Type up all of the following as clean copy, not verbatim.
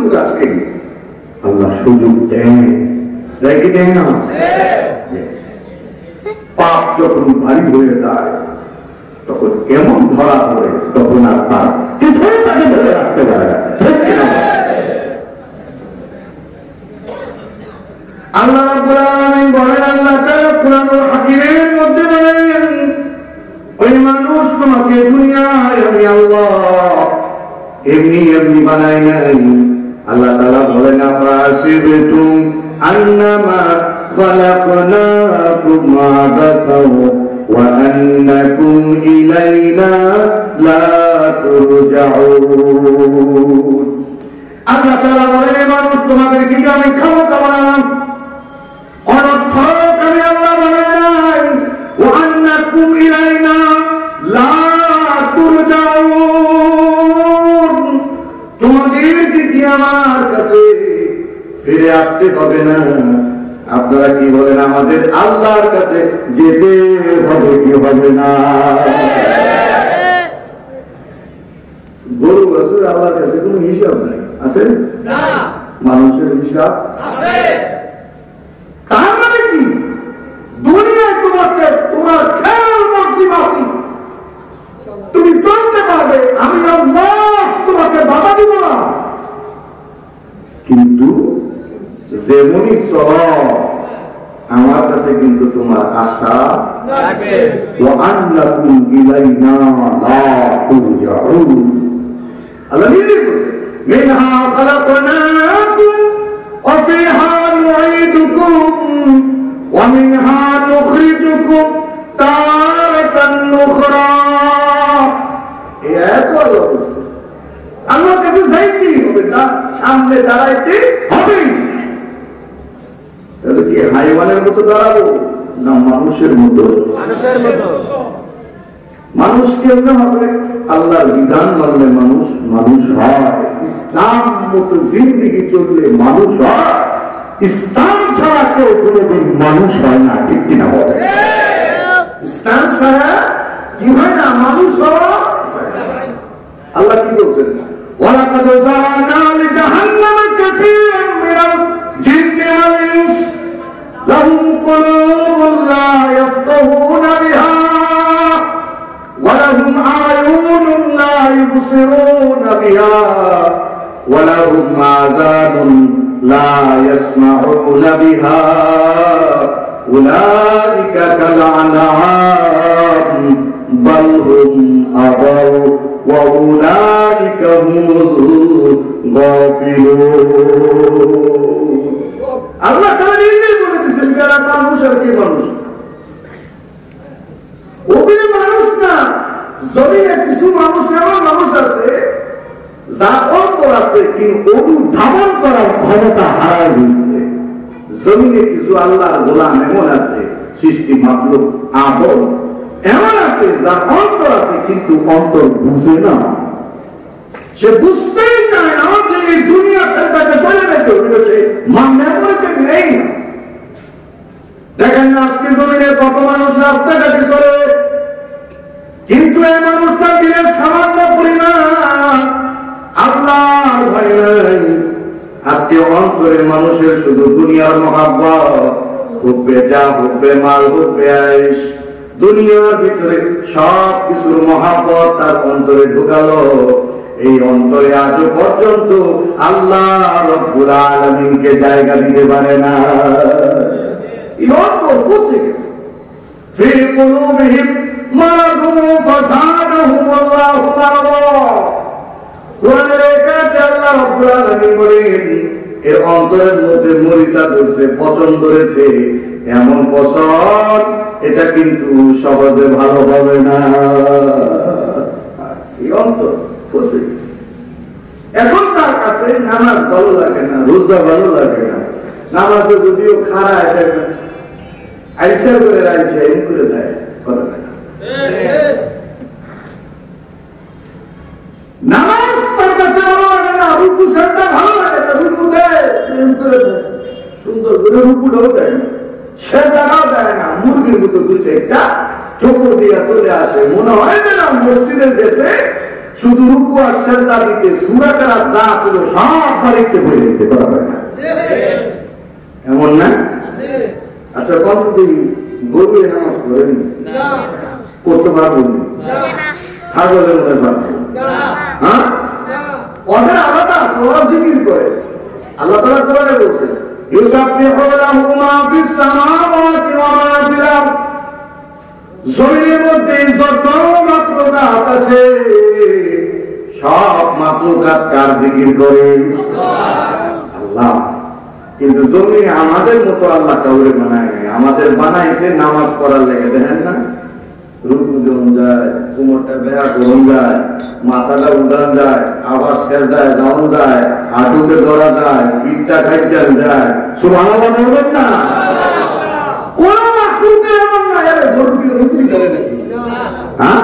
সুযোগ আছে, আল্লাহ সুযোগ দেন, দেয় কি দেয় না? পাপ যখন ভারী হয়ে যায় তখন এমন ধরা পড়ে, তখন আর তার কিছুই তাকে ধরে রাখতে পারে না। আল্লাহ রাব্বুল আলামিন বলেন, আল্লাহ তাআলা কুরআনুল হাকীমের মধ্যে বলেন, ওই মানুষ তোমাকে দুনিয়ায় আমি আল্লাহ এমনি এমনি বানাই নাই। আল্লাহ তাআলা বলেন, আফাসিবতুম আন্নামা খালাকনাকুম আবাসাও ওয়া আন্নাকুম ইলাইনা লা তুরজাউন। আল্লাহ তাআলা বলেন, মানুষ তোমাদেরকে কি আমি খামোখা বানালাম, অনর্থক আমি আল্লাহ বানাই নাই। ওয়া আন্নাকুম ইলাইনা লা তুরজাউন, তোমাদেরকে কি আমার কাছে ফিরে আসতে হবে না। আপনারা কি বলেন, আমাদের আল্লাহর কাছে যেতে হবে কি হবে না? গরু বাছুর আল্লাহর কাছে কোনো হিসাব নাই, আছে না? মানুষের হিসাব আছে। তার মানে কি, দুনিয়ায় তোমাকে তোমার খেয়াল মর্জি মাফি তুমি চলতে পারবে, আমি আল্লাহ তোমাকে বাধা দিব না। কিন্তু যেমনই চল আমার কাছে কিন্তু তোমার আশা লাগবে। ওয়া আন্নাকুম ইলাইনা লা তুরজাউন। আল্লাহ নিজে বলেন, মিনহা খালাকনাকুম ওয়া ফিহা নুঈদুকুম ওয়া মিনহা নুখরিজুকুম তারাতান উখরা। এত অবস্থা আল্লাহর কাছে যাইতেই হবে, না সামনে দাঁড়াইতে হবে। তাহলে কি হাইওয়ানের মতো দাঁড়াবো না মানুষের মতো? মানুষের মতো। মানুষ কেমন হবে? আল্লাহর বিধান মানলে মানুষ মানুষ হয়, ইসলাম মতো জিন্দেগি চললে মানুষ হয়। ইসলাম ছাড়া কেউ কোনোদিন মানুষ হয় না, ঠিক কিনা বলে? ইসলাম ছাড়া কি হয় না, মানুষ হয়। আল্লাহ কি বলছেন, ওয়ালাকাদ যারানা লিজাহান্নামা কাসীরাম মিনাল জিন্নি ওয়াল ইনস লাহুম কুলুবুন লা ইয়াফকাহুনা বিহা ওয়া লাহুম আ'য়ুনুন লা ইবসিরুনা বিহা ওয়া লাহুম আযানুন লা ইয়াসমাউনা বিহা উলাইকা কাল আনআম বাল হুম আদাল ওয়া উলাইকা হুমুল গাফিলুন। আল্লাহ তাআলা নিজেই বলে দিয়েছেন, যারা মানুষ আর কি মানুষ, ওগুলো মানুষ না। জমিনে কিছু মানুষ এমন মানুষ আছে যা অন্তর আছে কিন্তু অনুধাবন করার ক্ষমতা হারায় গেছে। জমিনে কিছু আল্লাহর গোলাম এমন আছে, সৃষ্টি মাখলুক আদম এমন আছে যার অন্তর আছে কিন্তু অন্তর বুঝে না, সে বুঝতেই চায় না যে এই দুনিয়া তাকে চলে যেতে হবে, সে মানতে নেই। দেখেন না আজকে জমিনে কত মানুষ রাস্তাঘাটে চলে, কিন্তু এই মানুষটার দিনের সামান্য পরিমাণ আল্লাহর ভয় নাই। আজকে অন্তরের মানুষের শুধু দুনিয়ার মহাব্বত, হুব্বে যা, হুব্বে মাল, হুব্বে আয়েশ, দুনিয়ার ভিতরে সব কিছুর মহাব্বত তার অন্তরে ঢুকালো। এই অন্তরে আজও পর্যন্ত আল্লাহ রব্বুল আলামিনকে জায়গা দিতে পারে না। এই অন্তর বসে গেছে। ফি কুলুবিহিম মারাদুন ফাযাদাহুম আল্লাহু মারাদা। কোরআনের একাতে আল্লাহ রব্বুল আলামিন বলেন, এর অন্তরের মধ্যে মরিচা ধরছে, পচন ধরেছে, এমন পচন এটা কিন্তু সহজে ভালো হবে না। এই অন্তর বসে গেছে। এখন তার কাছে নামাজ ভালো লাগে না, রোজা ভালো লাগে না, নামাজে যদিও খারাপ আইসা করে আইসা এম করে দেয়, কথা না। নামাজ তার কাছে ভালো লাগে না, রুকু সেটা ভালো লাগে না, রুকু দেয় এম করে দেয়, সুন্দর করে রুকুটাও দেয় না, সেটাও দেয় না, মুরগির মতো বুঝে একটা চোখ দিয়ে চলে আসে। মনে হয় না মসজিদের দেশে শুধু রুকু আর সেজদা দিতে সূরা কেরাত যা ছিল সব বাড়িতে পড়ে গেছে, কথা বলে না এমন না? আচ্ছা কতদিন গরুয়ে নামাজ পড়েন করতে পারবেন ছাগলের মধ্যে পারবেন? হ্যাঁ, ওদের আলাদা সোয়া জিকির করে। আল্লাহ তাআলা কোরআনে বলছেন ইউসাব্বিহু লাহু মা ফিস সামাওয়াতি ওয়া মা ফিল আরদ, জমিনের মধ্যে যত মাখলুকাত আছে সব মাখলুকাত কার জিকির করে? আল্লাহ। কিন্তু জমি আমাদের মতো আল্লাহ কাউরে বানায় নাই, আমাদের বানাইছে নামাজ পড়ার লেগে। দেখেন না, রুকু যখন যায়, কোমরটা বেয়া করুন যায়, মাথাটা উদান যায়, আবার সেজদায় যাওয়া যায়, হাঁটুকে ধরা যায়, পিঠটা খাইতে যায়। সুবহানাল্লাহ বলবেন না? কোন মাখলুকের এমন না এর গরুকে রুকু করে নাকি? হ্যাঁ,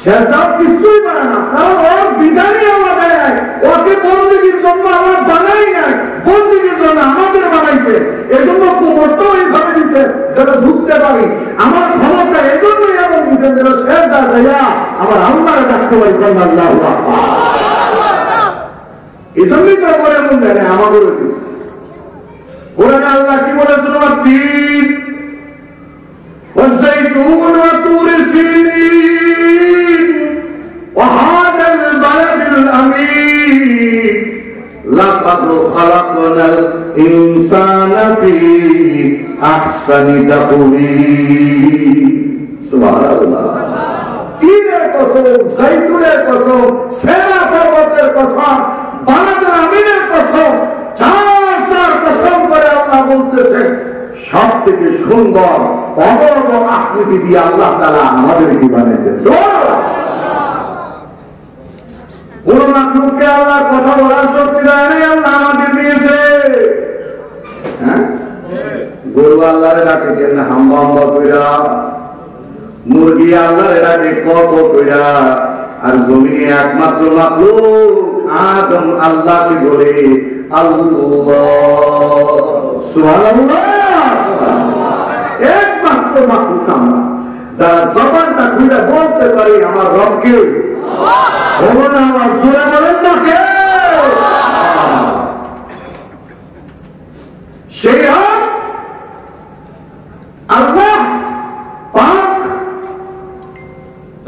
সেজদাও কিছুই পারে না, কারণ ওর বিধানই আমাদের। ওকে বন্দেগীর জন্য আমরা বানাই নাই, বন্দেগীর জন্য আমাদের বানাইছে। এজন্য কোমরটাও এইভাবে দিছে যেন ঢুকতে পারি। আমার ক্ষমতা এজন্যই এমন দিছে যেন সেজদা দেয়া আমার আল্লাহকে ডাকতে পারি। আল্লাহু আকবার। এজন্যই তো করে এমন জানে আমাদেরও দিছে। কোরআনে আল্লাহ কি বলেছেন? তিন والزيتون وطور سينين وهذا البلد الأمين لقد خلقنا الإنسان في أحسن تقويم سبحان الله। তিনের কসম, জৈতুনের কসম, সেনা পর্বতের কসম, বালাদুল আমিনের কসম, চার চার কসম করে আল্লাহ বলতেছেন সব থেকে সুন্দর অনন্য আকৃতি দিয়ে আল্লাহ তাআলা আমাদেরকে বানিয়েছেন। কোন মাখলুককে আল্লাহ কথা বলার শক্তি দেয় নাই, আল্লাহ আমাদের দিয়েছে। হ্যাঁ, গরু আল্লাহরে ডাকে কেন হাম্বা হাম্বা কইরা, মুরগি আল্লাহরে ডাকে কত কইরা, আর জমিনে একমাত্র মাখলুক আদম আল্লাহকে বলে আল্লাহ। সুবহানাল্লাহ। একমাত্র মাখলুক আমরা যারা জবানটা খুলে বলতে পারি আমার রবকে। আমার জোরে বলেন না কে? সেই আল্লাহ পাক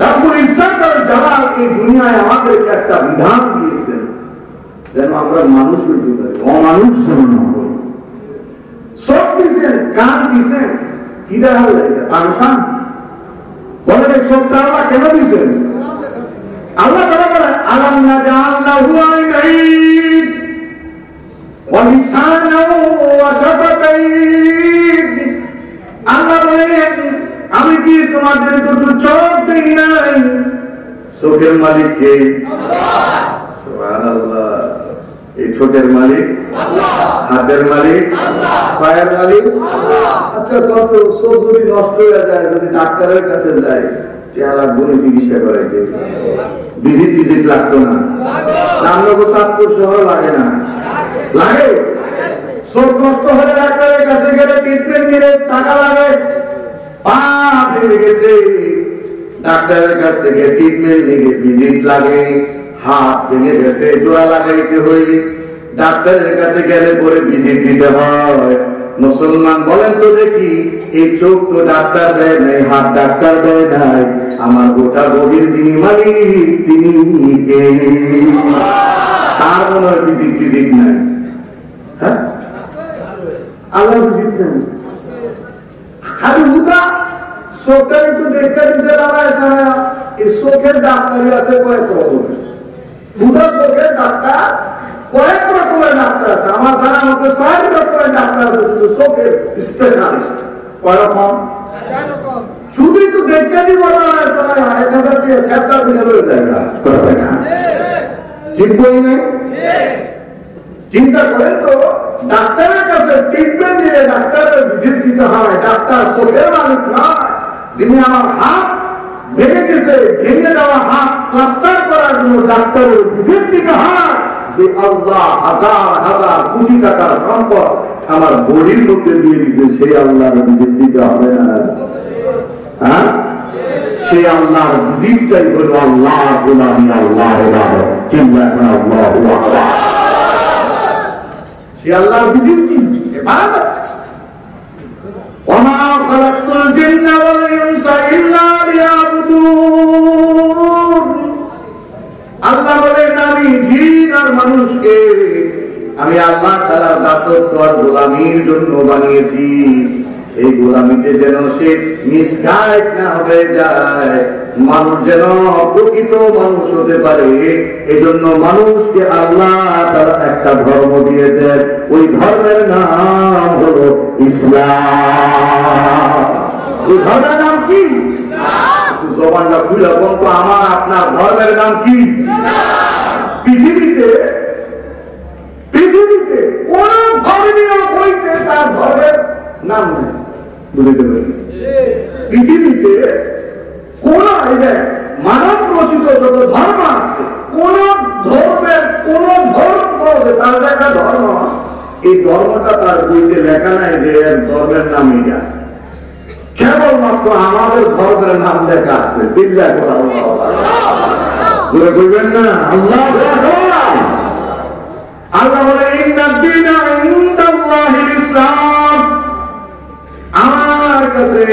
রব্বুল ইজ্জত আর জালাল এই দুনিয়ায় আমাদেরকে একটা বিধান দিয়েছেন যেন আমরা মানুষ হইতে পারি, অমানুষ যেন না হই। সব দিয়েছেন, কান দিয়েছেন, কি দেখা যায় পানসান বলেন সবটা আল্লাহ কেন দিয়েছেন? আল্লাহ তাআলা বলেন আলাম নাজাল লাহু আইনাইন ওয়া লিসানাও ওয়া শাফাতাইন। আল্লাহ বলেন আমি কি তোমাদের দুটো চোখ দেই নাই? চোখের মালিক কে? আল্লাহ। সুবহানাল্লাহ। এই ঠোঁটের মালিক আল্লাহ, হাতের মালিক আল্লাহ, পায়ের মালিক আল্লাহ। আচ্ছা কত চোখ যদি নষ্ট হয়ে যায়, যদি ডাক্তারের কাছে যায়, চেহারা গুণে চিকিৎসা করে কে? ভিজিট লাগতো না? রামনগর সাতপুর শহর লাগে না? লাগে। চোখ নষ্ট হলে ডাক্তারের কাছে গেলে ট্রিটমেন্ট নিলে টাকা লাগে। পা ভেঙে গেছে, ডাক্তারের কাছ থেকে ট্রিটমেন্ট নিয়ে ভিজিট লাগে। হাত ভেঙে গেছে, জোড়া লাগাইতে হয়, ডাক্তারের কাছে গেলে পরে ভিজিট দিতে হয়। মুসলমান বলেন তো দেখি, এই চোখ তো ডাক্তার দেয় নাই, হাত ডাক্তার দেয় নাই, আমার গোটা বডির যিনি মালিক তিনি কে? তার কোন ভিজিট নাই। হ্যাঁ, আল্লাহ ভিজিট নাই, খালি হুদা চোখটা একটু দেখতে দিছে এই চোখের ডাক্তারই আছে কয়েক রকমের। হুদা চোখের ডাক্তার কয়েক রকমের ডাক্তার আছে, আমার জানা মতো ৬ রকমের ডাক্তার আছে শুধু চোখের স্পেশালিস্ট। কয়রকম? শুধু একটু দেখতে দিব না, ১,০০০ দিয়ে সেটটা দিলে লয়ে যায় না, ঠিক বলি না? চিন্তা করেন তো, ডাক্তারের কাছে ট্রিটমেন্ট দিলে ডাক্তারের ভিজিট দিতে হয়। ডাক্তার চোখের মালিক নয়, যিনি আমার হাত ভেঙে গেছে, ভেঙে যাওয়া হাত প্লাস্টার করার জন্য ডাক্তারের ভিজিট দিতে হয়। যে আল্লাহ হাজার হাজার কোটি টাকার সম্পদ আমার বডির মধ্যে দিয়ে দিতে, সেই আল্লাহর ভিজিট দিতে হবে না? হ্যাঁ, সে আল্লাহর জিদটাই হলো আল্লাহ গোলামি, আল্লাহ ইবাদত। চিন্তা করেন আল্লাহু আকবার। সে আল্লাহর জিদ কি? ইবাদত। ওয়া মা খালাকতুল জিন্না ওয়াল ইনসা ইল্লা লিয়াবুদুন। আল্লাহ বলেন আমি জিন আর মানুষকে আমি আল্লাহ তাআলার দাসত্ব আর গোলামির জন্য বানিয়েছি। এই গোলামিতে যেন সে মিসগাইড না হয়ে যায়, মানুষ যেন প্রকৃত মানুষ হতে পারে। এজন্য মানুষকে আল্লাহ তাআলা একটা ধর্ম দিয়েছেন, ওই ধর্মের নাম হলো ইসলাম। ওই ধর্মের নাম কি? জবানটা খুলে বলুন তো, আমার আপনার ধর্মের নাম কি? পৃথিবীতে কোন ধর্মীয় বইতে তার ধর্মের নাম নেই। বুঝতে পারি পৃথিবীতে কোন মানব রচিত যত ধর্ম আছে, কোন ধর্মের কোন ধর্ম তার একটা ধর্ম, এই ধর্মটা তার বইতে লেখা নাই যে এর ধর্মের নাম এটা। কেবলমাত্র আমাদের ধর্মের নাম লেখা আছে। চিন্তা করা বলবেন না আল্লাহ আল্লাহ বলে ইন্নাদ-দীনা ইনদাল্লাহিল ইসলাম। আমার কাছে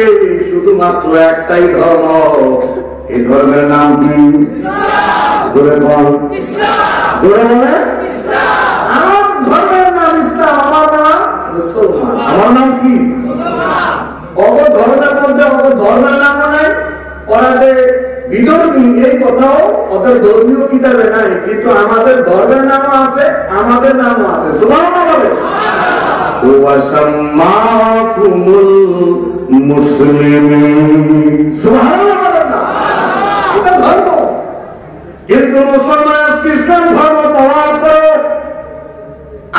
শুধুমাত্র একটাই ধর্ম, এই ধর্মের নাম কি? জোরে বল ইসলাম। জোরে বলে ইসলাম। আমার ধর্মের নাম ইসলাম, আমার নাম মুসলমান। আমার নাম কি? মুসলমান। অগো ধর্মের মধ্যে অগো ধর্মের নামও নাই, ওরা যে বিধর্মী এই কথাও ওদের ধর্মীয় কিতাবে নাই, কিন্তু আমাদের ধর্মের নামও আছে, আমাদের নামও আছে। সুবহানাল্লাহ বলে ওয়া সাম্মাকুমুল মুসলিমিন। সুবহানাল্লাহ বলে না, এটা ধর্ম। কিন্তু মুসলমান আজকে ইসলাম ধর্ম পাওয়ার পর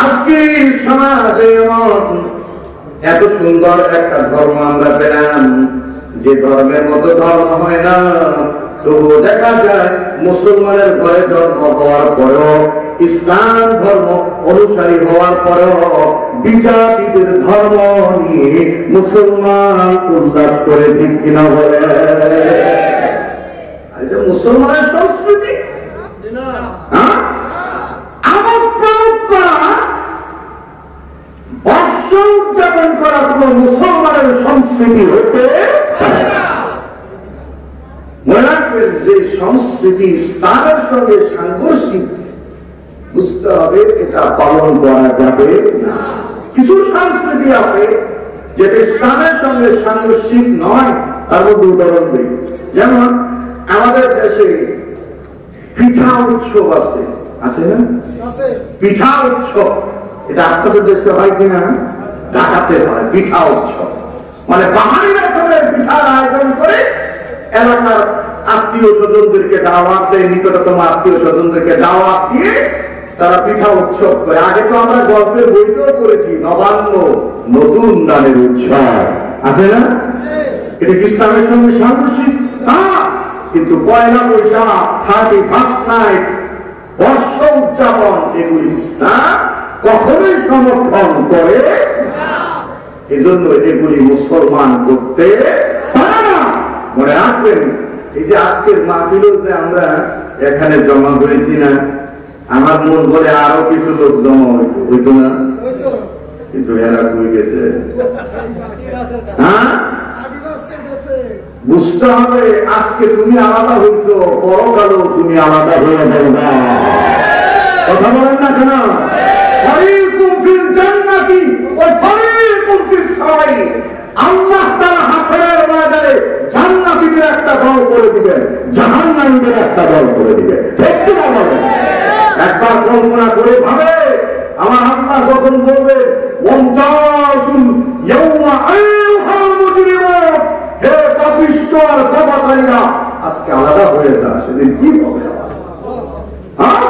আজকে সমাজে এত সুন্দর একটা ধর্ম আমরা পেলাম, যে ধর্মের মতো ধর্ম হয় না। তবুও দেখা যায় মুসলমানের ঘরে জন্ম হওয়ার পরেও, ইসলাম ধর্ম অনুসারী হওয়ার পরেও বিজাতিদের ধর্ম নিয়ে মুসলমান উল্লাস করে, ঠিক কিনা বলে? এটা মুসলমানের সংস্কৃতি। আমার প্রয়োগ করা, বর্ষ উদযাপন করা কোন মুসলমানের সংস্কৃতি হতে পারে না। মনে রাখবেন যে সংস্কৃতি ইসলামের সঙ্গে সাংঘর্ষিক, বুঝতে হবে এটা পালন করা যাবে না। কিছু সংস্কৃতি আছে যেটা ইসলামের সঙ্গে সাংঘর্ষিক নয়, তার মধ্যে উদাহরণ দিই। যেমন আমাদের দেশে পিঠা উৎসব আছে, আছে না? পিঠা উৎসব, এটা আপনাদের দেশে হয় কিনা? ঢাকাতে হয় পিঠা উৎসব। মানে বাঙালি রকমের পিঠার আয়োজন করে এলাকার আত্মীয় স্বজনদেরকে দাওয়াত দেয়, নিকটতম আত্মীয় স্বজনদেরকে দাওয়াত দিয়ে তারা পিঠা উৎসব করে। আগে তো আমরা গল্পের বইতেও করেছি, নবান্ন নতুন ধানের উৎসব, আছে না? এটা কি ইসলামের সঙ্গে সাংঘর্ষিক? কিন্তু পয়লা বৈশাখ, 31st নাইট, বর্ষ উদযাপন, এগুলি ইসলাম কখনোই সমর্থন করে না। এজন্য এগুলি মুসলমান করতে পারে না। মনে রাখবেন, এই যে আজকের মাহফিলও যে আমরা এখানে জমা করেছি না, আমার মন করে আরো কিছু লোক জমা হইতো না, কিন্তু এরা কই গেছে? হ্যাঁ, বুঝতে হবে আজকে তুমি আলাদা হইছো, পরকালেও তুমি আলাদা হয়ে যাবে। কথা বলেন না কেন? ফারিকুম ফিল জান্নাতি ওয়া ফারিকুম ফিস সারাই। আল্লাহ তাআলা হাসরের ময়দানে জান্নাতীদের একটা দল করে দিবেন, জাহান্নামীদের একটা দল করে দিবেন। ঠিক কি না বলেন? একবার কল্পনা করে ভাবে, আমার আল্লাহ যখন বলবে ওয়ান্তাসুল ইয়াউমা আইয়ুহাল মুজরিমুন, হে পাপিষ্ঠ আর পাপাচারীরা আজকে আলাদা হয়ে যা, সেদিন কি হবে? হ্যাঁ,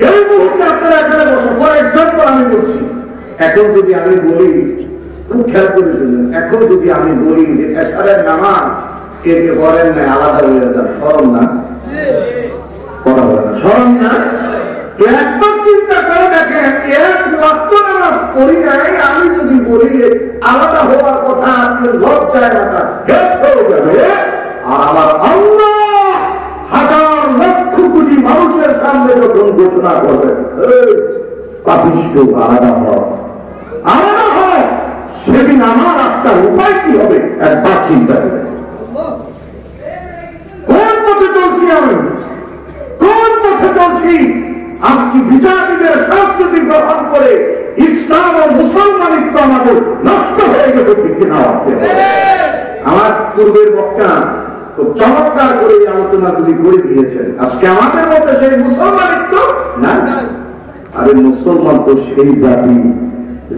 এই মুহূর্তে আপনারা এখানে বসে, ফর এক্সাম্পল আমি বলছি, এখন যদি আমি বলি, খুব খেয়াল করে শুনবেন, এখন যদি আমি বলি যে এশারের নামাজ কে কে পড়েন না, আলাদা হয়ে যান, শরম না? শরম না? একবার চিন্তা করে দেখেন, এক ওয়াক্ত নামাজ পড়ি নাই, আমি যদি বলি আলাদা হওয়ার কথা, লজ্জায় না তার হেড হয়ে যাবে, আর পাপিষ্ঠ আলাদা হয়, সেদিন আমার আত্মার উপায় কি হবে একবার চিন্তা করে। কোন পথে চলছি আমি, কোন পথে চলছি? আজকে বিজাতিদের সংস্কৃতি গ্রহণ করে ইসলাম ও মুসলমানিত্ব আমাদের নষ্ট হয়ে গেছে, ঠিক কিনা? আমার পূর্বের বক্তা খুব চমৎকার করে এই আলোচনাগুলি করে দিয়েছেন। আজকে আমাদের মধ্যে সেই মুসলমানিত্ব নাই। আরে মুসলমান তো সেই জাতি,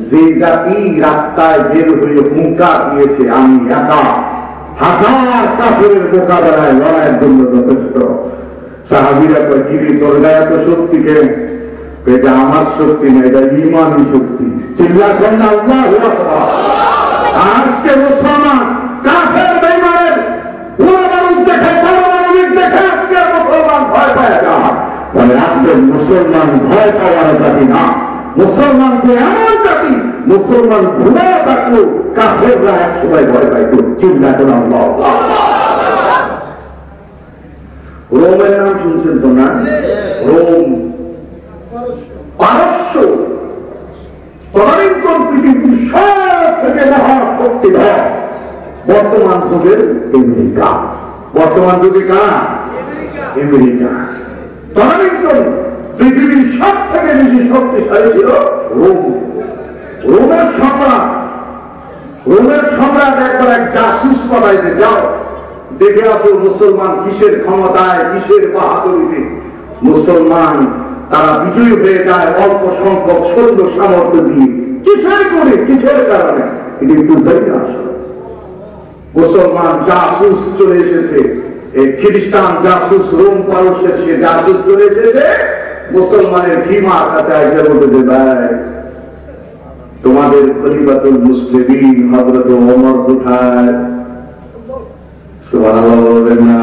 যে জাতি রাস্তায় বের হয়ে হুঙ্কার দিয়েছে আমি একা হাজার কাফেরের মোকাবেলায় লড়াইয়ের জন্য যথেষ্ট। সাহাবীরা কয়, কিরে তোর গায়ে এত শক্তি কেন? এটা আমার শক্তি না, এটা ঈমানি শক্তি। চিল্লা করেন আল্লাহু আকবার। আজকে মুসলমান কাফের বেঈমানের পুরোমানুষ দেখে, পারমাণবিক দেখে আজকে মুসলমান ভয় পায় না। বলে আমাদের মুসলমান ভয় পাওয়ার জাতি না, মুসলমান তো এমন জাতি, মুসলমান ভুলে থাকলো কাফেররা এক সময় ভয় পাইত। চিন্তা করে আল্লাহ। রোমের নাম শুনছেন তো না? রোম পারস্য তদানীন্তন পৃথিবীর সব থেকে মহাশক্তি হয় বর্তমান যুগের আমেরিকা। বর্তমান যুগে কারা? আমেরিকা। তদানীন্তন পৃথিবীর সব থেকে বেশি শক্তিশালী ছিল রোম। রোমের সম্রাট একবার এক জাসুস পাঠাইতে, যাও দেখে আসো মুসলমান কিসের ক্ষমতায়, কিসের বাহাদুরিতে মুসলমান তারা বিজয়ী হয়ে যায় অল্প সংখ্যক সৈন্য সামর্থ্য দিয়ে। কিসের করে, কিসের কারণে, এটা একটু জানি আসলে। মুসলমান জাসুস চলে এসেছে, এই খ্রিস্টান জাসুস রোম পারস্যের সে জাসুস চলে এসেছে মুসলমানের ভীমার কাছে এসে বলতে, ভাই তোমাদের খলিফাতুল মুসলিমিন হযরত ওমর কোথায়? সুবহানাল্লাহ বলবেন না?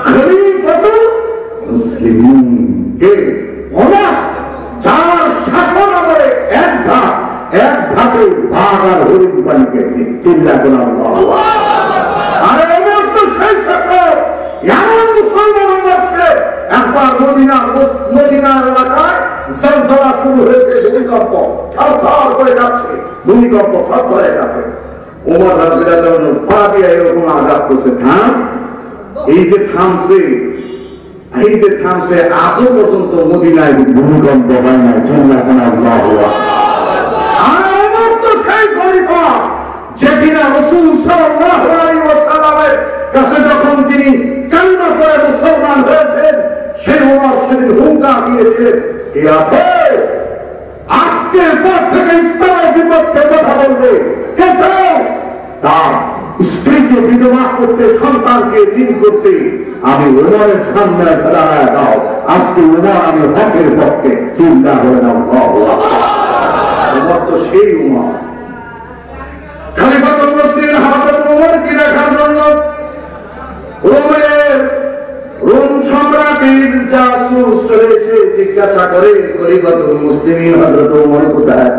খলিফাতুল মুসলিমিন কে? ওমর, যার শাসন আমলে এক ধাপে বাঘ আর হরিণ পানি গেছে। চিল্লা করে আল্লাহ। আরে ওমর তো সেই শাসক, এমন মুসলমান ওমর ছিল। একবার মদিনার এলাকায় জলজলা শুরু হয়েছে, ভূমিকম্প থরথর করে যাচ্ছে, ভূমিকম্প থরথরে যাচ্ছে। ওমর রাদিয়াল্লাহু আনহু পা দিয়ে এরকম আঘাত করছে, থাম। এই যে থামছে আজও পর্যন্ত মদিনায় ভূমিকম্প হয় না। চিন্তা করে আল্লাহু আকবার। ওমর তো সেই খলিফা যে কিনা রাসূল সাল্লাল্লাহু আলাইহি ওয়াসাল্লামের কাছে যখন তিনি কালিমা পড়ে মুসলমান হয়েছেন, সেই ওমর সেদিন হুঙ্কার দিয়েছিলেন, কে আছে আজকের পর থেকে ইসলামের বিপক্ষে কথা বলবে? কে চাও? তার স্ত্রীকে বিধবা করতে, সন্তানকে দিন করতে আমি ওমরের সামনে দাঁড়ায় দাও। আজকে ওমর, আমি হকের পক্ষে। চিন্তা করে নাও। ওমর তো সেই ওমর। খলিফাতুল মুসলিমিন হযরত ওমরকে দেখার জন্য রোম সম্রাটের জাসুস চলে এসে জিজ্ঞাসা করে, খলিফাতুল মুসলিমিন হযরত ওমর কোথায়?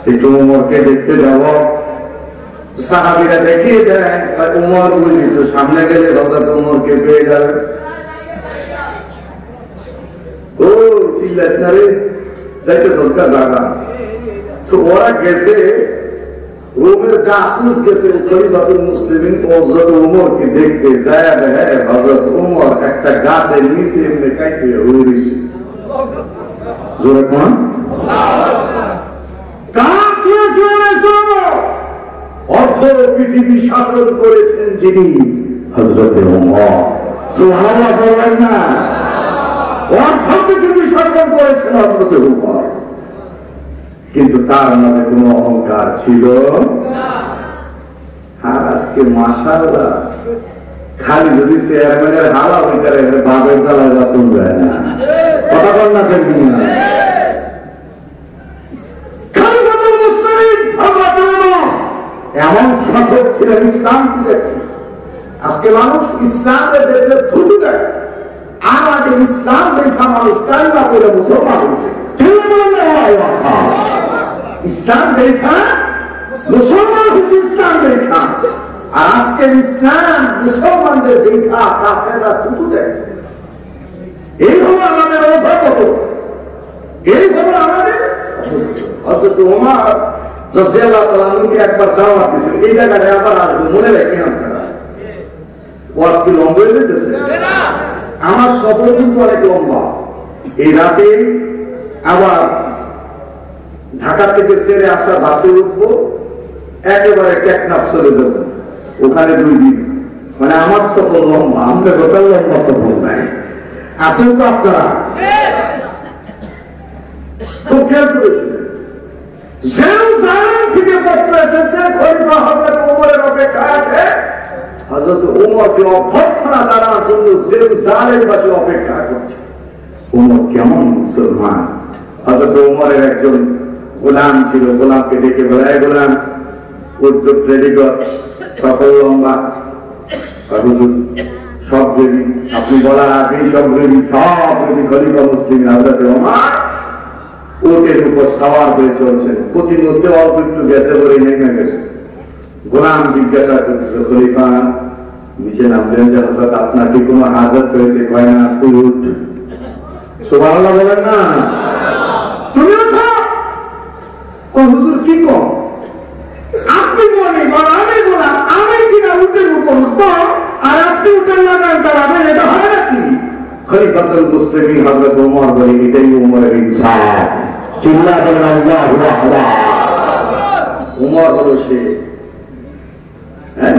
একটু ওমরকে দেখতে যাব। সাহাবীরা দেখিয়ে দেয়, ওমর বুঝি তো সামনে গেলে হযরত ওমরকে পেয়ে যাবে। ও চিল্লাস না রে, যাইতে সরকার লাগা। তো ওরা গেছে, রোমের জাসুস গেছে খলিফাতুল মুসলিমিন হযরত ওমরকে দেখতে। যায় দেখে হযরত ওমর একটা গাছের নিচে এমনি কাইতে রয়েছে। জোরে কোন অর্ধ পৃথিবী শাসন করেছেন যিনি, হযরত ওমর। সুবহানাল্লাহ বলবেন না? অর্ধ পৃথিবী শাসন করেছেন হযরত ওমর, কিন্তু তার মধ্যে কোনো অহংকার ছিল না। আর আজকে মাশাআল্লাহ খালি যদি চেয়ারম্যানের হাওয়া হইতারে বাবের জ্বালায় বাঁচন যায় না। কথা বল না কেন? এমন শাসক ছিলেন ইসলামকে দেখে। আজকে মানুষ ইসলামের দেখলে থুতু দেয়, আর আগে ইসলাম দেখা মানুষ কালিমা করে মুসলমান হয়েছে। ইসলাম দেখা মুসলমান হয়েছে, ইসলাম দেখা। আর আজকে ইসলাম মুসলমানদের দেখা কাফেররা থুতু দেয়। এই হলো আমাদের অভ্যাগত, এই হলো আমাদের হযরত ওমর রাদিয়াল্লাহু তাআলা আনহুকে একবার দাওয়াত দিয়েছিল, এই জায়গায় আবার আসবো, মনে রাখেন আপনারা। ওয়াজ কি লম্বা হয়ে যেতেছে? আমার সফর কিন্তু অনেক লম্বা। এই রাতে আবার ঢাকা থেকে ছেড়ে আসা বাসে উঠবো, একেবারে টেকনাফ চলে যাবো, ওখানে 2 দিন। মানে আমার সফর লম্বা, আমাদের টোটাল লম্বা সফর নাই। আসেন তো আপনারা? খুব খেয়াল করেছিলেন, জেরুজালেম থেকে পত্র এসেছে, খলিফা হযরত ওমরের অপেক্ষা আছে। হযরত ওমরকে অভ্যর্থনা জানার জন্য জেরুজালেমবাসী অপেক্ষা করছে। ওমর কেমন মুসলমান? হযরত ওমরের একজন গোলাম ছিল, গোলামকে ডেকে বলে, গোলাম উদ্যোগ রেডি কর, সকল লম্বা সব রেডি, আপনি বলার আগেই সব রেডি, সব রেডি। খলিফা মুসলিম হযরত ওমর উটের উপর সাওয়ার হয়ে চলছেন, প্রতিমধ্যে অল্প একটু গ্যাসে ভরে নেমে গেছে। গোলাম জিজ্ঞাসা করছে, খলিফা নিচে নামলেন যে হযরত আপনার কি কোনো হাজত হয়েছে? কয় না, উঠ। সুবহানাল্লাহ বলেন না? তুমি ওঠো। ও হুজুর কি কম, আপনি বলেন আমি বললাম, আমি কিনা উটের উপর উঠবো আর আপনি উঠের লাগান দাঁড়াবেন, এটা হয় নাকি? খলিফাতুল মুসলিমিন হযরত ওমর বলে, এটাই ওমরের ইনসাফ। চিল্লা বলেন আল্লাহু আকবার। ওমর হলো সে। হ্যাঁ,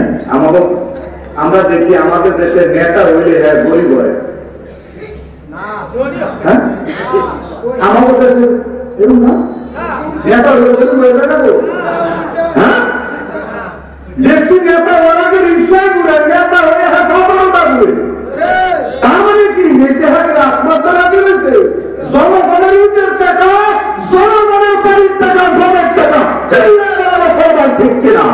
আমরা দেখি আমাদের দেশের নেতা হইলে গরিব হয়। হ্যাঁ, আমাদের দেশে এরকম না, নেতা হইলে গরিব হয়ে যায় না গো। হ্যাঁ, দেশি নেতা ওনাকে রিক্সায় ঘুরে, নেতা হয়ে হাসপাতালটা ঘুরে। তার মানে কি নেতাকে হাসপাতাল দিয়েছে? জনগণের উটের টাকা, জনগণের বাড়ির টাকা, ঘরের টাকা, সবাই ঠিক কিনা?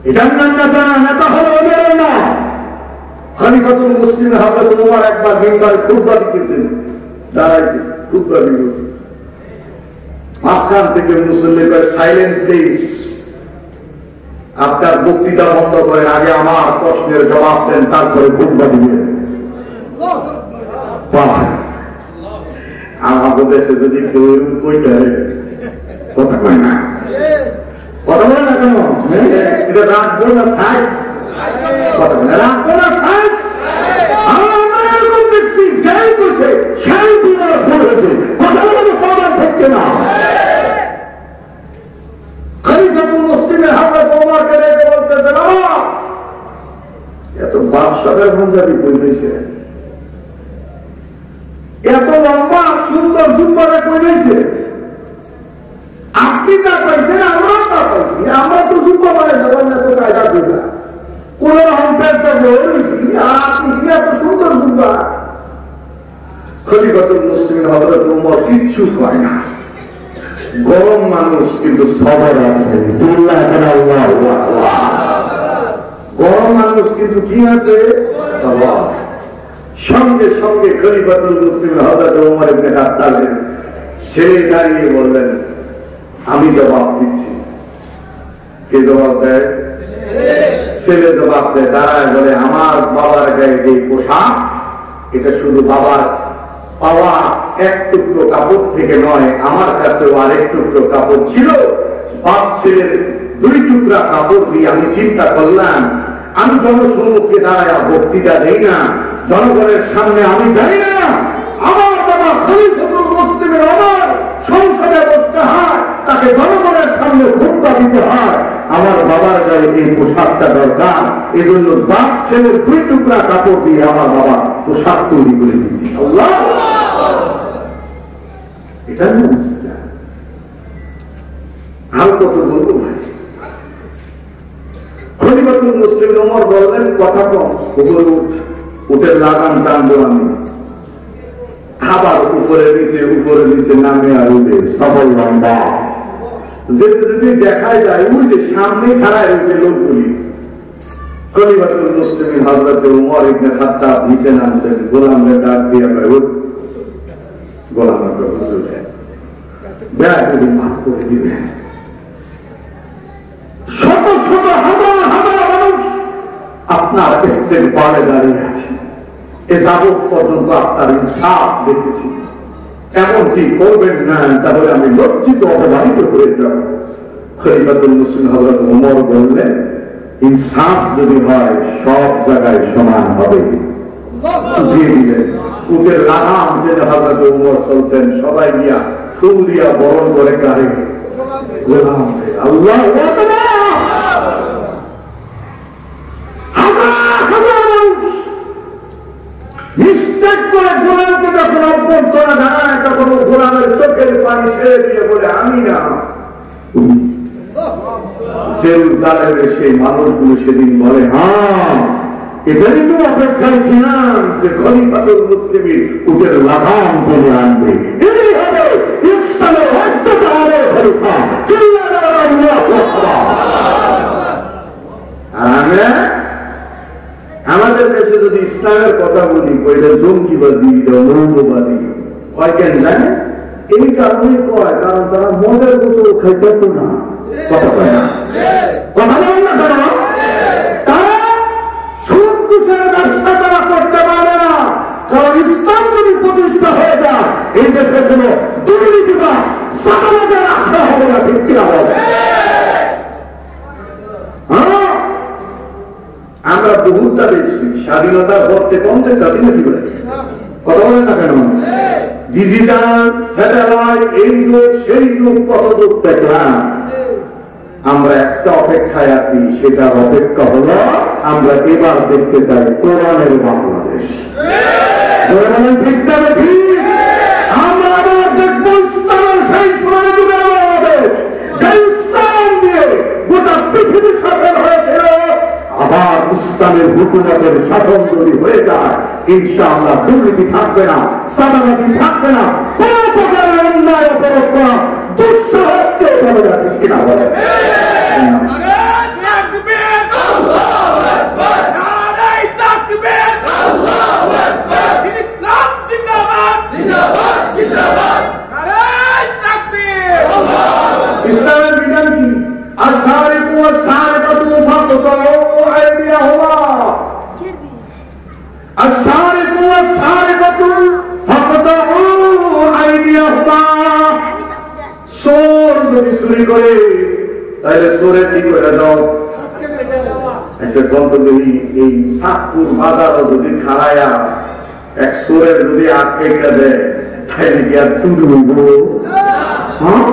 এটার নাম নেতা না, নেতা হলো ওদের না। খলিফাতুল মুসলিম হযরত ওমর একবার মিম্বারে খুতবা দিতেছেন, দাঁড়াইছে খুতবা দিল, মাঝখান থেকে মুসল্লি কয়, সাইলেন্ট প্লিজ, আপনার বক্তৃতা বন্ধ করেন, আগে আমার প্রশ্নের জবাব দেন, তারপরে খুতবা দিবেন। আমাদের দেশে যদি কেউ কইটা কথা কয় না, কথা বলে না কেন? এটা রাখবো না সাইজ, কথা বলে রাখবো না সাইজ। আমরা এরকম দেখছি, যাই করছে সেই বিমার পড়েছে, কথা বলে সবার থাকছে না। খলিফাতুল মুসলিমের হযরত ওমরকে ডেকে বলতেছেন, এত বাদশাহের মঞ্জাবি কই হয়েছে, এত লম্বা সুন্দর জুব্বাটা কই হয়েছে? আপনি তা পাইছেন, আমরাও তা পাইছি। আমরা তো জুব্বা মানে যখন এত কায়দা দিই না, কোন হম্পেরটা বলেছি, আর আপনি কি এত সুন্দর জুব্বা? খলিফাতুল মুসলিমের হযরত ওমর কিচ্ছু কয় না। গরম মানুষ কিন্তু সবর আছে, গরম মানুষ কিন্তু কি আছে? সবর। সঙ্গে সঙ্গে খলিফাতুল মুসলিমের হযরত ওমর ইবনে খাত্তাবের ছেলে দাঁড়িয়ে বললেন, আমি জবাব দিচ্ছি। কে জবাব দেয়? ছেলে জবাব দেয়, দাঁড়ায় বলে, আমার বাবার গায়ে যে পোশাক, এটা শুধু বাবার পাওয়া এক টুকরো কাপড় থেকে নয়, আমার কাছেও আরেক টুকরো কাপড় ছিল। বাপ ছেলের 2 টুকরা কাপড় দিয়ে আমি চিন্তা করলাম, আমি জনসম্মুখে দাঁড়ায় বক্তৃতা দেই না, জনগণের সামনে আমি যাই না, আমার বাবা খলিফাতুল মুসলিমের ওমর সংসদে বসতে হয়, তাকে জনগণের সামনে খুতবা দিতে হয়, আমার বাবার গায়ে এই পোশাকটা দরকার, এজন্য বাপ ছেলের 2 টুকরা কাপড় দিয়ে আমার বাবা পোশাক তৈরি করে দিচ্ছি। আল্লাহ, এটা আর কত বলবো ভাই। খলিফাতুল মুসলিম ওমর বললেন, কথা কম, উটের লাগাম টানবো আমি। আবার উপরে নিচে নামে আর উঠে সফল লম্বা, যেতে যদি দেখায় যায় ওই যে সামনে খাড়ায় রয়েছে লোকগুলি। খলিফাতুল মুসলিমিন হযরত ওমর ইবনে খাত্তাব নিচে নামছেন, গোলামদের ডাক দিয়ে গোলাম মাফ করে দিবেন। শত শত হাজার হাজার মানুষ আপনার ইস্তেগফারে দাঁড়িয়ে আছে, এ যাবৎ পর্যন্ত আপনার ইনসাফ দেখেছি, এমনকি করবেন না, তাহলে আমি লজ্জিত অপমানিত হয়ে যাব। খলিফাতুল মুসলিম হযরত ওমর বললেন, ইনসাফ যদি হয় সব জায়গায় সমান হবে। দিয়ে দিলেন উটের লাগাম টেনে হযরত ওমর চলছেন, সবাই গিয়া ফুল দিয়া বরণ করে কারে গোলাম। আল্লাহু আকবার। নিশ্চয় করে গোলামকে যখন অভ্যর্থনা জানায়, তখন গোলামের চোখের পানি ছেড়ে দিয়ে বলে, আমি না। জেরুজালেমের সেই মানুষগুলো সেদিন বলে, হ্যাঁ এটাই তো অপেক্ষায় ছিলাম যে খলিফাতুল মুসলিমিন উটের লাগাম টেনে আনবে। এই হবে ইসলামের অত্যাচারের খলিফা। আমাদের দেশে যদি ইসলামের কথা বলি, কইলে জঙ্গিবাদী, মৌলবাদী কয় কেন জানে? এই কারণে কয়, কারণ তারা মদের মতো খাইতে না, কথা কয় না, কথা বলেন না কেন? তারা সুদ ঘুষের ব্যবসা তারা করতে পারে না, কারণ ইসলাম যদি প্রতিষ্ঠা হয়ে যায়, এই দেশে কোন দুর্নীতিবাদ সামাজে রাখা হবে না, ঠিক কিনা হবে? আমরা বহুতটা দেখছি স্বাধীনতার পর থেকে অনেক কাছে নাকি বলে, কথা বলেন না কেন? ডিজিটাল স্যাটেলাইট, এই যুগ সেই যুগ, কত যুগ দেখলাম। আমরা একটা অপেক্ষায় আছি, সেটার অপেক্ষা হলো আমরা এবার দেখতে চাই কোরআনের বাংলাদেশ। আমরা আবার দেখবো ইসলামের সেই সোনার যুগের বাংলাদেশ, যে ইসলাম দিয়ে গোটা পৃথিবী শাসন হয়েছিল। আবার ইসলামের হুকুমতের শাসন যদি হয়ে যায়, ইনশাআল্লাহ দুর্নীতি থাকবে না, চাঁদাবাজি থাকবে না, কোন প্রকারের অন্যায় অপরাধ করা দুঃসাহসকে করা যাচ্ছে কিনা বলে? ইসলামের বিধান কি? আসারিকু আসারিকাতু ফাকতাউ আইদিয়াহুমা, আসারিকু আসারিকাতু ফাকতাউ আইদিয়াহুমা। চোর যদি চুরি করে, তাহলে চোরে কি করে দাও? আচ্ছা বলত দেখি, এই সাতপুর বাজারও যদি খাড়ায়া এক চোরের যদি আটকে দেয়, তাহলে কি আর চুরি হইব? হ্যাঁ,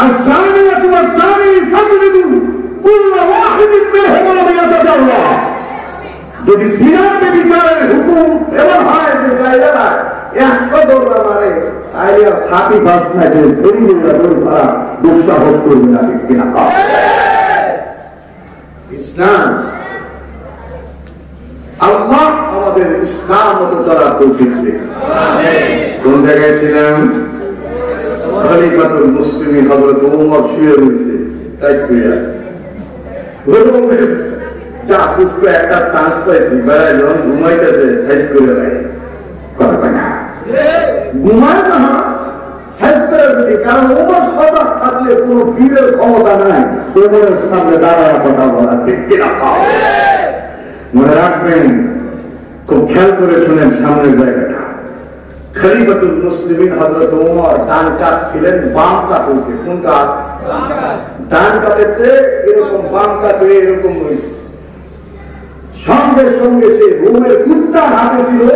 الزانية والزاني فاجلدوا كل واحد منهما مئة جلدة। যদি জিনার বিচারের হুকুম এমন হয় যে গায়রা 100 দৌড়া মারে, তাহলে আর 30 না যে শরীরে দৌড় মারা দুঃসাহস করবে না, ঠিক কিনা? ইসলাম, আল্লাহ আমাদের ইসলাম মতো চলার তৌফিক দিন। কোন জায়গায় ছিলাম? খলিফাতুল মুসলিমিন হযরত ওমর শুয়ে রয়েছে, তাই কইয়া ওমরের জাসুসকে একটা চান্স পাইছি, বেড়াই যখন ঘুমাইতেছে সাইজ করে রাখে, কথা কয় না, ঘুমায় না সাইজ করে রাখে। কারণ ওমর সজাগ থাকলে কোন বীরের ক্ষমতা নাই ওমরের সামনে দাঁড়ায় কথা বলা, ঠিক কিনা? মনে রাখবেন, খুব খেয়াল করে শুনেন সামনের জায়গাটা। খলিফাতুল মুসলিমিন হযরত ওমর ডান কাত ছিলেন, বাম কাত হয়েছে। কোন কাত? ডান কাতেতে এরকম, বাম কাতে এরকম হয়েছে। সঙ্গে সঙ্গে সে রোমের কুত্তার হাতে ছিল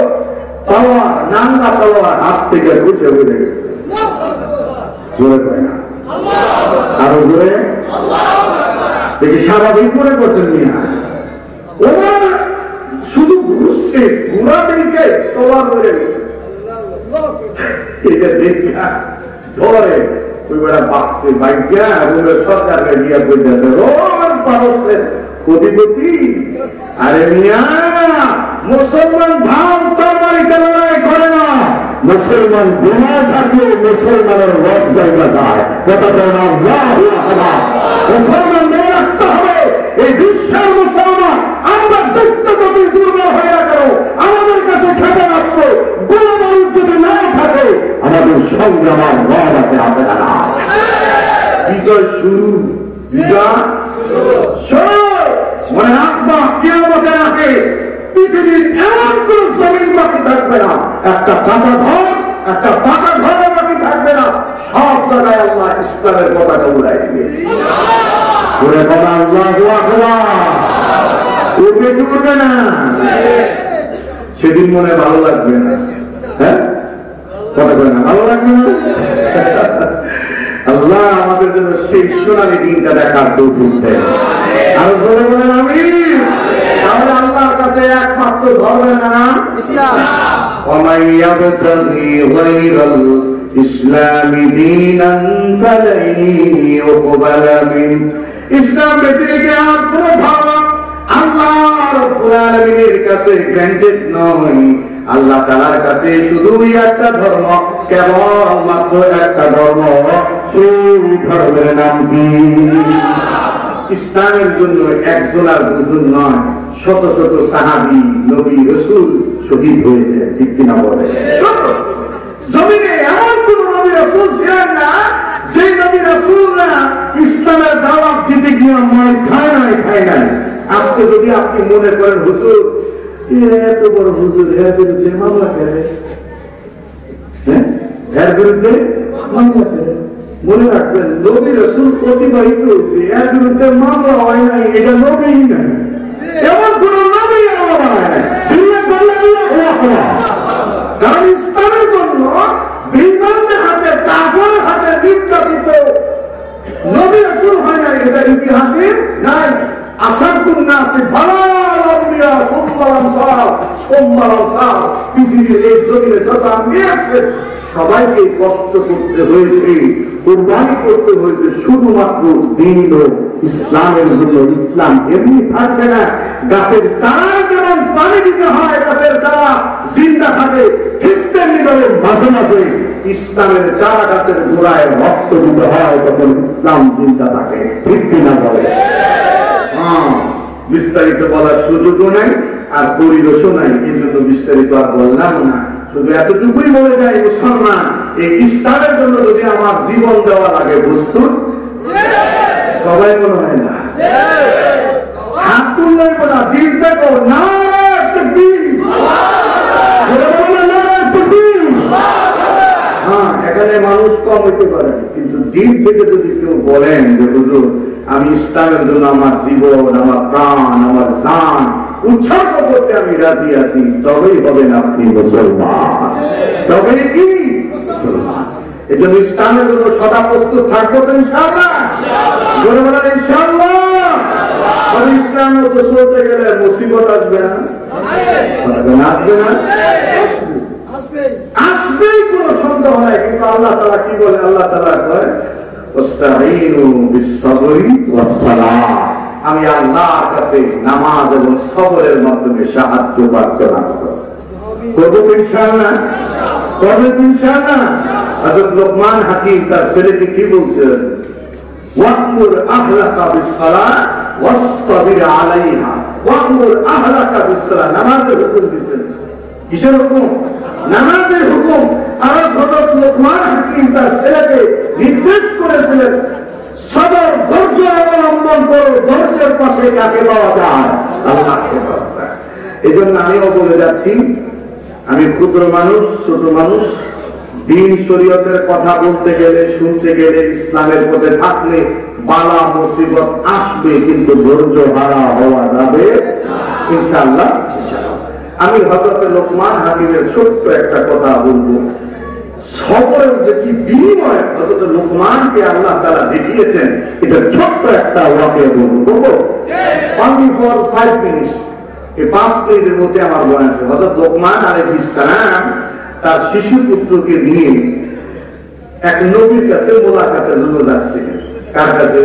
তলোয়ার, নাঙ্গা তলোয়ার, হাত থেকে ঘুষে উড়ে গেছে। জোরে কয় না, আরো জোরে। দেখি স্বাভাবিক মনে করছেন মিয়া, ওমর শুধু ঘুষছে, ঘুরা দিকে তলোয়ার উড়ে গেছে। এটা দেখা ধরে ওই বেড়া বাক্সে বাইকা রোমের সরকারকে গিয়া বলতেছে, রোমান পারস্যের অধিপতি, আরে মিয়া মুসলমান ধাম তরবারিতে লড়াই করে না, মুসলমান গুনাহ থাকলে মুসলমানের রব জায়গা যায়, কথা বলে না। আল্লাহু আকবার। মুসলমান মনে রাখতে হবে, এই বিশ্বের মুসলমান আমরা দেখতে যদি দুর্বল হয়ে গেল, আমাদের কাছে খেতে রাখবো, গোলাবারুদ যদি না থাকে, আমাদের সঙ্গে আমার রব আছে, আছে না? বিজয় শুরু, বিজয় শুরু। মনে রাখবা, কিয়ামতের আগে পৃথিবীর এমন কোন জমিন বাকি থাকবে না, একটা কাঁচা ঘর, একটা পাকা ঘরে বাকি থাকবে না, সব জায়গায় আল্লাহ ইসলামের পতাকা উড়াই দিবে। ঘুরে বলা আল্লাহু আকবার, উঠবে কি উঠবে না? সেদিন মনে ভালো লাগবে না, হ্যাঁ কথা বলে না, ভালো লাগবে না? আল্লাহ আমাদের জন্য সেই সোনালী দিনটা দেখার তৌফিক দেয়। আর বলে বলেন আমিন। তাহলে আল্লাহর কাছে একমাত্র ধর্মের নাম ইসলাম। ومن يبتغي غير الإسلام دينا فلن يقبل منه। ইসলাম ব্যতীত আর কোনো ধর্ম আল্লাহ রাব্বুল আলামিনের কাছে গ্র্যান্টেড নয়। আল্লাহ তাআলার কাছে শুধুই একটা ধর্ম, কেবল মাত্র একটা ধর্ম, সেই ধর্মের নাম কি? ইসলামের জন্য একজন আর দুজন নয়, শত শত সাহাবী, নবী, রাসূল শহীদ হয়েছে, ঠিক কিনা বলে? জমিনে এমন কোন নবী রাসূল ছিলেন না যে নবী রাসূলরা ইসলামের দাওয়াত দিতে গিয়ে মার খায় নাই। আজকে যদি আপনি মনে করেন হুজুর এত বড় হুজুর, এর বিরুদ্ধে মামলা করে, হ্যাঁ এর বিরুদ্ধে মামলা করে, মনে রাখবেন নবী রাসূল অতিবাহিত হয়েছে, এর বিরুদ্ধে মামলা হয় নাই, এটা নবী না, এমন কোন নবী কারণ ইসলামের জন্য বিমানের হাতে, কাফের হাতে নির্যাতিত নবী রাসূল হয় নাই, এটা ইতিহাসে নাই। আসাদুন নাসি ভালাল আম্বিয়া সোমবার পৃথিবীর এই জমিনে যত আম্বিয়া আছে সবাইকে কষ্ট করতে হয়েছে, কুরবানি করতে হয়েছে শুধুমাত্র দ্বীন ও ইসলামের জন্য। ইসলাম এমনি থাকবে না। গাছের চারা যেমন পানি দিতে হয়, গাছের চারা জিন্দা থাকে, ঠিক তেমনি ভাবে মাঝে মাঝে ইসলামের চারা গাছের গোড়ায় রক্ত দিতে হয়, তখন ইসলাম জিন্দা থাকে, ঠিক কিনা বলে? বিস্তারিত বলার সুযোগও নাই আর পরিবেশও নাই, এই জন্য বিস্তারিত আর বললাম না। শুধু এতটুকুই বলে যায়, মুসলমান এই ইসলামের জন্য যদি আমার জীবন দেওয়া লাগে, প্রস্তুত? সবাই মনে হয় না? হাত তুললেন না, দিন দেখো না, এখানে মানুষ কম হইতে পারে, কিন্তু দিন থেকে যদি কেউ বলেন যে হুজুর আমি ইসলামের জন্য আমার জীবন, আমার প্রাণ, আমার জান উৎসর্গ করতে আমি রাজি আছি, তবেই হবেন আপনি মুসলমান, তবেই কি মুসলমান। এই জন্য ইসলামের জন্য সদা প্রস্তুত থাকবো তো ইনশাআল্লাহ, ইনশাআল্লাহ। ইসলাম তো চলতে গেলে মুসিবত আসবে না, আসবে না, আসবেই, কোনো সন্দেহ নাই। কিন্তু আল্লাহ তাআলা কি বলে? আল্লাহ তাআলা কয় ওয়াস্তাঈনু বিস-সাবরি ওয়াস-সালাহ, আমি আল্লাহর কাছে নামাজ এবং সবরের মাধ্যমে সাহায্য প্রার্থনা করব। করব ইনশাআল্লাহ, করব ইনশাআল্লাহ। হযরত লোকমান হাকিম তার ছেলেকে কি বলছেন? ওয়া'মুর আহলাকা বিস-সালাহ ওয়াসতাবির আলাইহা। ওয়া'মুর আহলাকা বিস-সালাহ, নামাজের হুকুম দিয়েছেন। কিসের হুকুম? নামাজের হুকুম। আর হযরত লোকমান হাকিম তার ছেলেকে নির্দেশ করেছিলেন সবর, ধৈর্য অবলম্বন করো, ধৈর্যের পাশে কাকে পাওয়া যায়? আল্লাহকে পাওয়া যায়। এই জন্য আমিও বলে যাচ্ছি, আমি ক্ষুদ্র মানুষ, ছোট মানুষ, দ্বীন শরীয়তের কথা বলতে গেলে, শুনতে গেলে, ইসলামের পথে থাকলে বালা মুসিবত আসবে, কিন্তু ধৈর্য হারা হওয়া যাবে ইনশাআল্লাহ। আমি হযরত লোকমান হাকিমের ছোট্ট একটা কথা বলবো। সবরের যে কি বিনিময় হযরত লোকমানকে আল্লাহ তাআলা দেখিয়েছেন, এটা ছোট্ট একটা ওয়াকিয়া বলবো। only for 5 minutes, এই 5 মিনিটের মধ্যে আমার বয়ান শেষ। হযরত লোকমান আলাইহিস সালাম তার শিশু পুত্রকে নিয়ে এক নবীর কাছে মোলাকাতের জন্য যাচ্ছিলেন। কার কাছে?